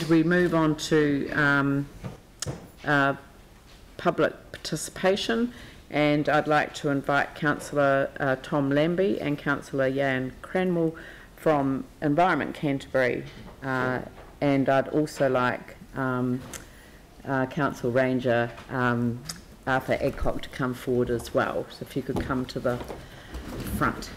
We move on to public participation, and I'd like to invite Councillor Tom Lambie and Councillor Jan Cranwell from Environment Canterbury, and I'd also like Council Ranger Arthur Adcock to come forward as well. So if you could come to the front.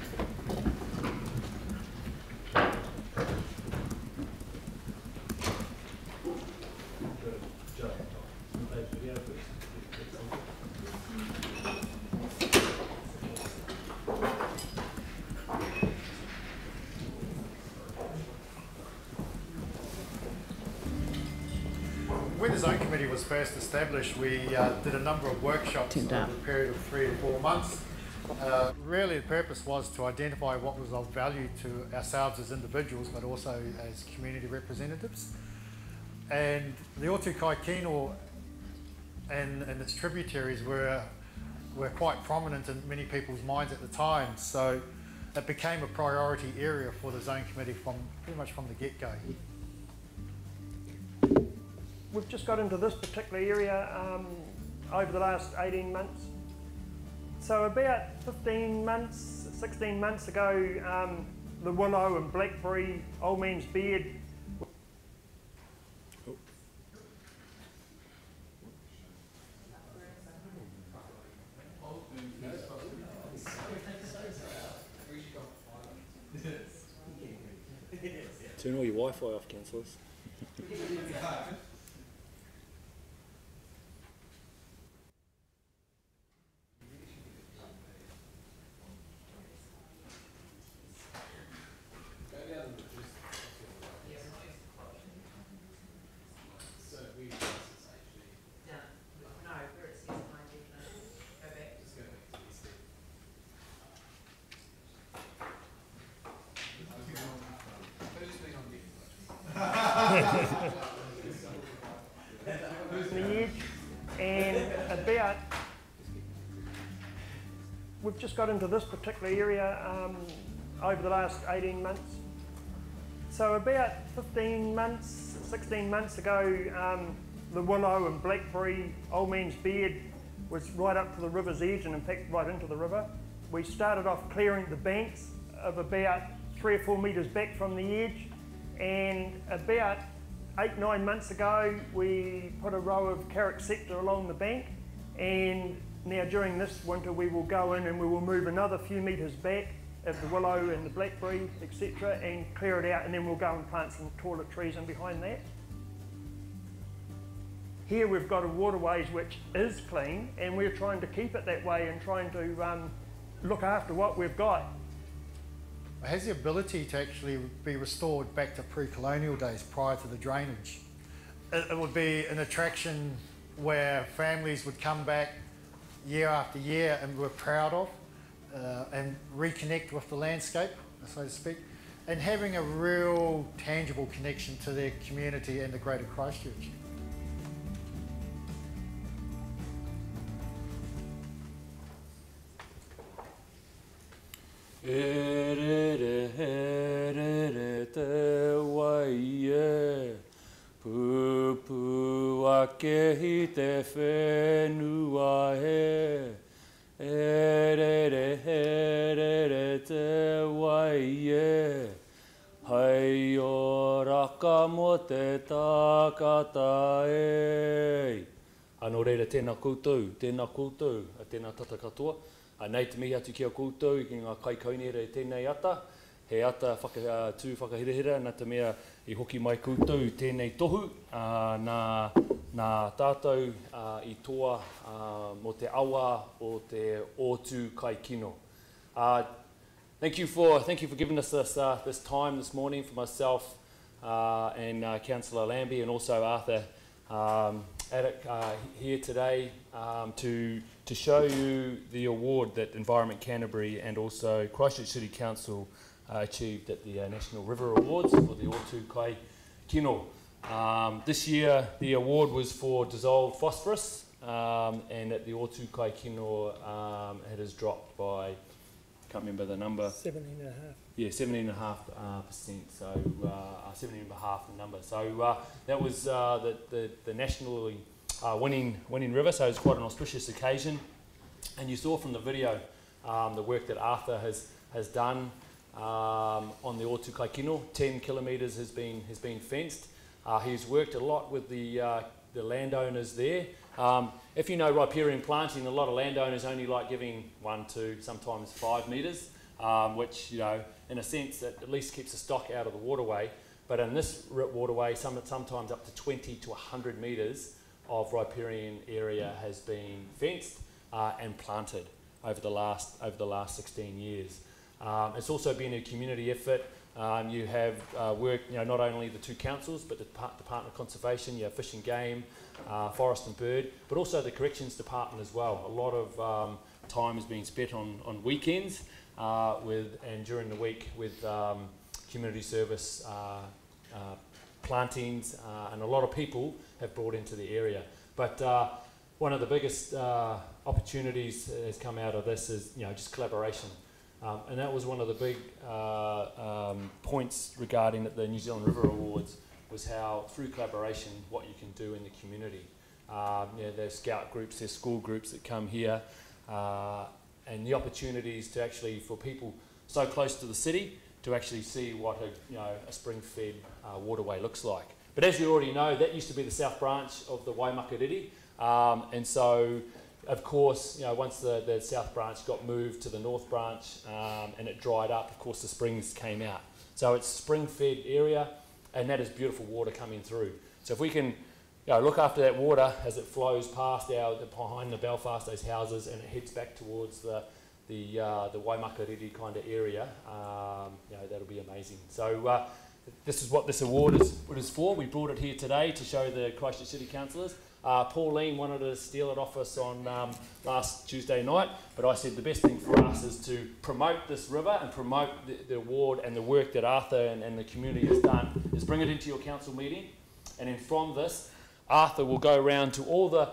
When the Zone Committee was first established, we did a number of workshops over a period of 3 to 4 months. Really the purpose was to identify what was of value to ourselves as individuals, but also as community representatives. And the Otu Kai Kino and its tributaries were quite prominent in many people's minds at the time, so it became a priority area for the Zone Committee pretty much from the get-go. We've just got into this particular area over the last 18 months. So about 15 months, 16 months ago, the willow and blackberry, old man's beard. Turn all your Wi-Fi off, councillors. We've just got into this particular area over the last 18 months. So about 15 months, 16 months ago, the willow and blackberry, old man's beard was right up to the river's edge, and in fact right into the river. We started off clearing the banks of about 3 or 4 metres back from the edge, and about 8-9 months ago we put a row of carrick sector along the bank, and now during this winter we will go in and we will move another few metres back of the willow and the blackberry, etc., and clear it out, and then we'll go and plant some taller trees in behind that. Here we've got a waterways which is clean, and we're trying to keep it that way and trying to look after what we've got. It has the ability to actually be restored back to pre-colonial days prior to the drainage. It would be an attraction where families would come back year after year and we're proud of, and reconnect with the landscape, so to speak, and having a real tangible connection to their community and the greater Christchurch. Pupu ake hi te whenua he, re te waie, hei o raka mo te tākata e. Anō reira, tēnā koutou, tēnā tata katoa. Nei te mihi atu ki a koutou, ki ngā kai kaunere tēnei ata. He ata tū whakahirehira, nā te mea I hoki mai koutou tēnei tohu, nā tātou I toa mo te awa o te Otu Kai Kino. Thank you for giving us this time this morning for myself and Councillor Lambie and also Arthur Adcock here today to show you the award that Environment Canterbury and also Christchurch City Council achieved at the National River Awards for the Otu Kai Kino. This year the award was for dissolved phosphorus, and at the Otu Kai Kino it has dropped by, I can't remember the number. 17.5. 17.5%. So 17.5 the number. So that was the nationally winning river. So it's quite an auspicious occasion. And you saw from the video the work that Arthur has done on the Otu Kaikino. 10 kilometres has been fenced. He's worked a lot with the landowners there. If you know riparian planting, a lot of landowners only like giving 1, 2, sometimes 5 metres, which, you know, in a sense that at least keeps the stock out of the waterway. But in this waterway, sometimes up to 20 to 100 metres of riparian area has been fenced and planted over the last 16 years. It's also been a community effort. You have worked, you know, not only the two councils, but the Department of Conservation, you have Fish and Game, Forest and Bird, but also the Corrections Department as well. A lot of time has been spent on weekends and during the week with community service plantings, and a lot of people have brought into the area. But one of the biggest opportunities that has come out of this is, you know, just collaboration. And that was one of the big points regarding the New Zealand River Awards, was how through collaboration what you can do in the community. You know, there's scout groups, there's school groups that come here, and the opportunities to actually, for people so close to the city, to actually see what a spring-fed waterway looks like. But as you already know, that used to be the south branch of the Waimakariri, and so of course, you know, once the south branch got moved to the north branch and it dried up, of course the springs came out. So it's spring-fed area, and that is beautiful water coming through. So if we can, you know, look after that water as it flows past behind the Belfast, those houses, and it heads back towards the Waimakariri kind of area, you know, that'll be amazing. So this is what this award is for. We brought it here today to show the Christchurch City Councillors. Pauline wanted to steal it off us on last Tuesday night, but I said the best thing for us is to promote this river and promote the award and the work that Arthur and the community has done, is bring it into your council meeting, and then from this, Arthur will go around to all the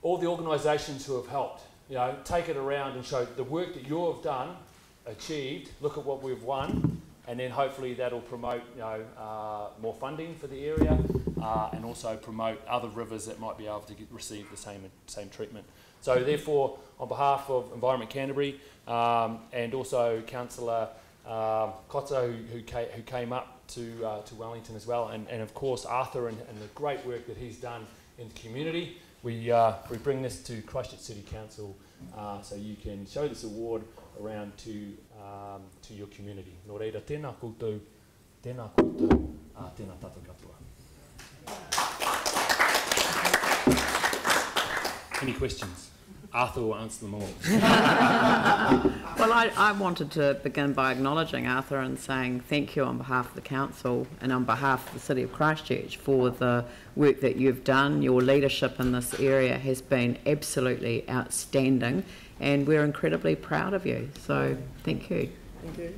organisations who have helped. You know, take it around and show the work that you have done, achieved, look at what we've won, and then hopefully that'll promote, you know, more funding for the area, and also promote other rivers that might be able to receive the same treatment. So therefore, on behalf of Environment Canterbury, and also Councillor Kotso, who came up to Wellington as well, and of course Arthur and the great work that he's done in the community, we bring this to Christchurch City Council, so you can show this award around to your community. Nō reira, tēnā koutou, tēnā tātou katoa. Any questions? Arthur will answer them all. Well, I wanted to begin by acknowledging Arthur and saying thank you on behalf of the council and on behalf of the City of Christchurch for the work that you've done. Your leadership in this area has been absolutely outstanding, and we're incredibly proud of you. So thank you. Thank you.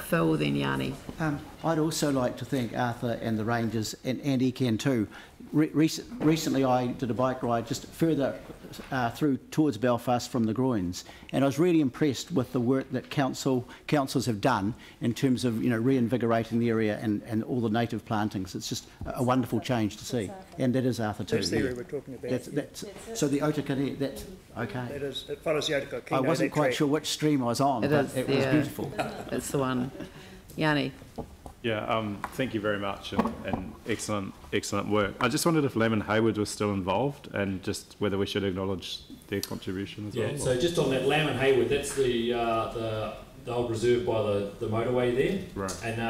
Phil, then Yanni. I'd also like to thank Arthur and the Rangers, and Ken too. Recently I did a bike ride just further through towards Belfast from the Groins, and I was really impressed with the work that councils have done in terms of, you know, reinvigorating the area and all the native plantings. It's just a wonderful change to see, and that is Arthur too. That's the area we're talking about. So the Otakare, that's okay. That is, it follows the Otakare. I wasn't quite sure which stream I was on, but it was beautiful. It's the one. Yanni. Yeah, thank you very much, and excellent work. I just wondered if Lam and Hayward was still involved, and just whether we should acknowledge their contribution as well. Yeah, so just on that, Lam and Hayward, that's the old reserve by the motorway there. Right. And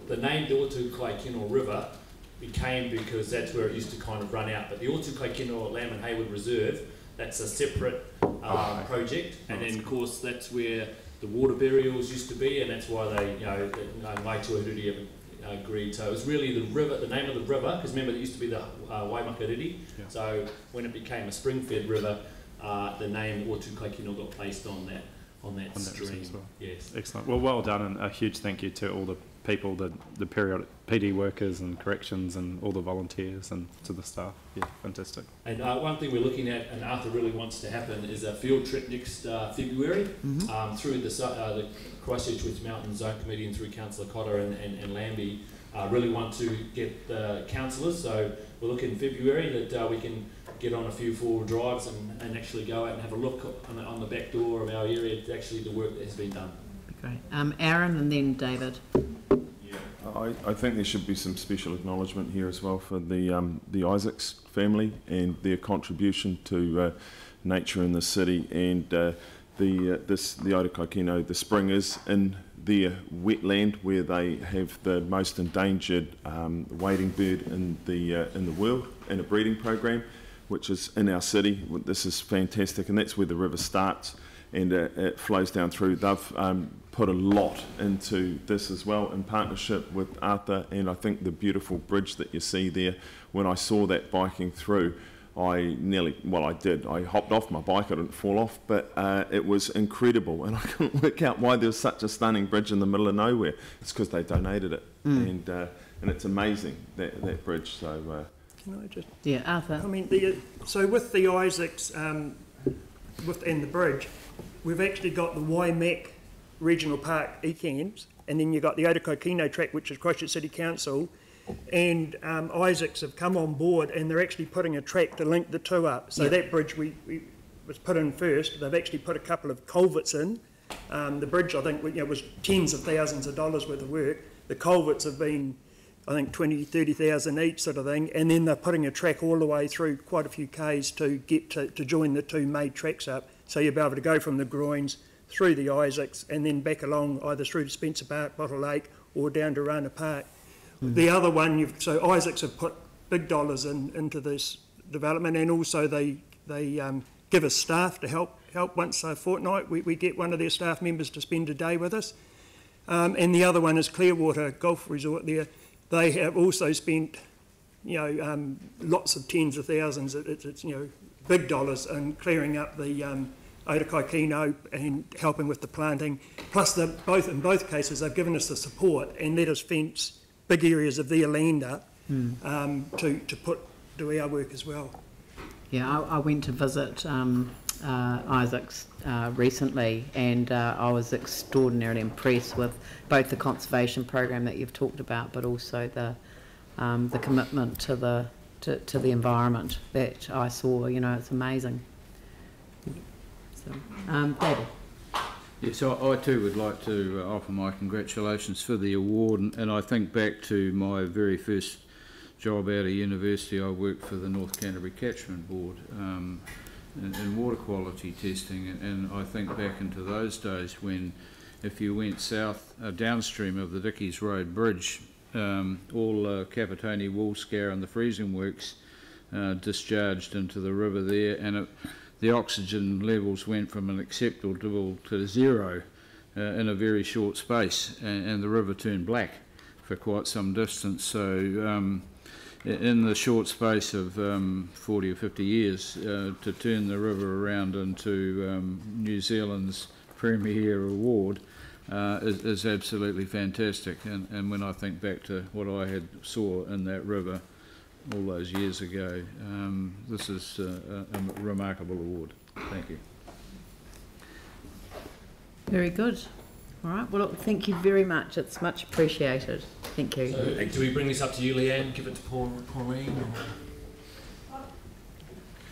the name the Otu Kaikino River became because that's where it used to kind of run out. But the Otu Kaikino Lam and Hayward Reserve, that's a separate project, and then of course that's where the water burials used to be, and that's why they, you know, Mai Tuahuriri haven't agreed. So it was really the river, the name of the river, because remember it used to be the Waimakariri. Yeah. So when it became a spring-fed river, the name Otu Kaikino got placed on that stream. Well. Yes. Excellent. Well done, and a huge thank you to all the people, the periodic PD workers and corrections and all the volunteers and to the staff. Yeah, fantastic. And one thing we're looking at, and Arthur really wants to happen, is a field trip next February through the Christchurch West Mountain Zone Committee and through Councillor Cotter and Lambie. Really want to get the councillors, so we're looking in February that we can get on a few four-wheel drives and actually go out and have a look on the back door of our area at actually the work that has been done. Great. Aaron and then David. I think there should be some special acknowledgement here as well for the Isaacs family and their contribution to nature in the city, and the Aotearoa, the spring is in their wetland where they have the most endangered wading bird in the world in a breeding program, which is in our city. This is fantastic, and that's where the river starts and it flows down through. They've put a lot into this as well in partnership with Arthur, and I think the beautiful bridge that you see there, when I saw that biking through, I hopped off my bike, I didn't fall off, but it was incredible, and I couldn't work out why there was such a stunning bridge in the middle of nowhere. It's because they donated it, and it's amazing, that bridge. So can I just... Yeah, Arthur. I mean, so with the Isaacs and the bridge, we've actually got the Waimak Regional Park ECAMS, and then you've got the Aotearoa track, which is Christchurch City Council, and Isaacs have come on board, and they're actually putting a track to link the two up. So that bridge we was put in first. They've actually put a couple of culverts in. The bridge, I think, was tens of thousands of dollars worth of work. The culverts have been, I think, 20, 30,000 each sort of thing, and then they're putting a track all the way through quite a few k's to get to join the two made tracks up. So you'll be able to go from the Groins through the Isaacs and then back along either through to Spencer Park, Bottle Lake, or down to Rana Park. The other one, so Isaacs have put big dollars into this development, and also they give us staff to help once a fortnight. We get one of their staff members to spend a day with us. And the other one is Clearwater Golf Resort there. They have also spent, lots of tens of thousands, it's big dollars in clearing up the Aotearoa and helping with the planting. Plus, in both cases, they've given us the support and let us fence big areas of their land up to put to our work as well. Yeah, I went to visit Isaacs recently, and I was extraordinarily impressed with both the conservation program that you've talked about, but also the commitment to the environment that I saw. It's amazing. So, David. Yes, I too would like to offer my congratulations for the award, and I think back to my very first job out of university. I worked for the North Canterbury Catchment Board in water quality testing, and I think back into those days when, if you went south downstream of the Dickies Road Bridge, all Capitani wool scour and the freezing works discharged into the river there, and the oxygen levels went from an acceptable to zero in a very short space, and the river turned black for quite some distance. So in the short space of 40 or 50 years, to turn the river around into New Zealand's premier award is absolutely fantastic. And when I think back to what I saw in that river all those years ago, this is a remarkable award. Thank you. Very good. All right. Well, look, thank you very much. It's much appreciated. Thank you. So, do we bring this up to you, Leanne? Give it to Pauline?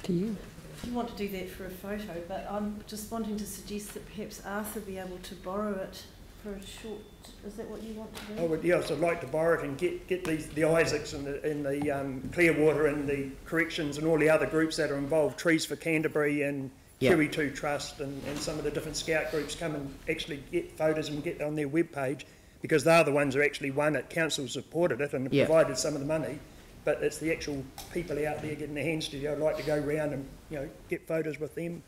To you. You want to do that for a photo, but I'm just wanting to suggest that perhaps Arthur be able to borrow it for a short. Is that what you want to do? Yes, I'd like to borrow it and get the Isaacs and the Clearwater and the corrections and all the other groups that are involved, Trees for Canterbury and Kiwi2 Trust and some of the different scout groups come and actually get photos and get on their webpage, because they're the ones who actually won it. Council supported it and provided some of the money, but it's the actual people out there getting their hands dirty. I'd like to go round and get photos with them.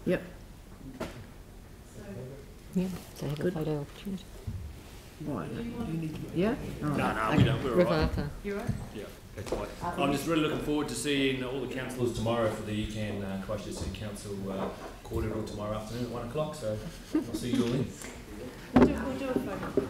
Yep. Yeah, so have a photo opportunity. Right. Yeah? No, we don't. We're With all right. Arthur. You're right? Yeah, that's right. I'm just really looking forward to seeing all the councillors tomorrow for the UCAN Christchurch City Council cordial tomorrow afternoon at 1 o'clock, so I'll see you all in. We'll do a photo.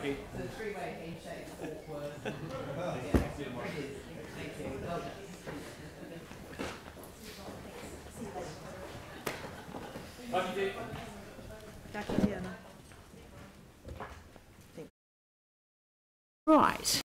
Thank you. The three-way handshake awkward. Thank you. Well done. Right.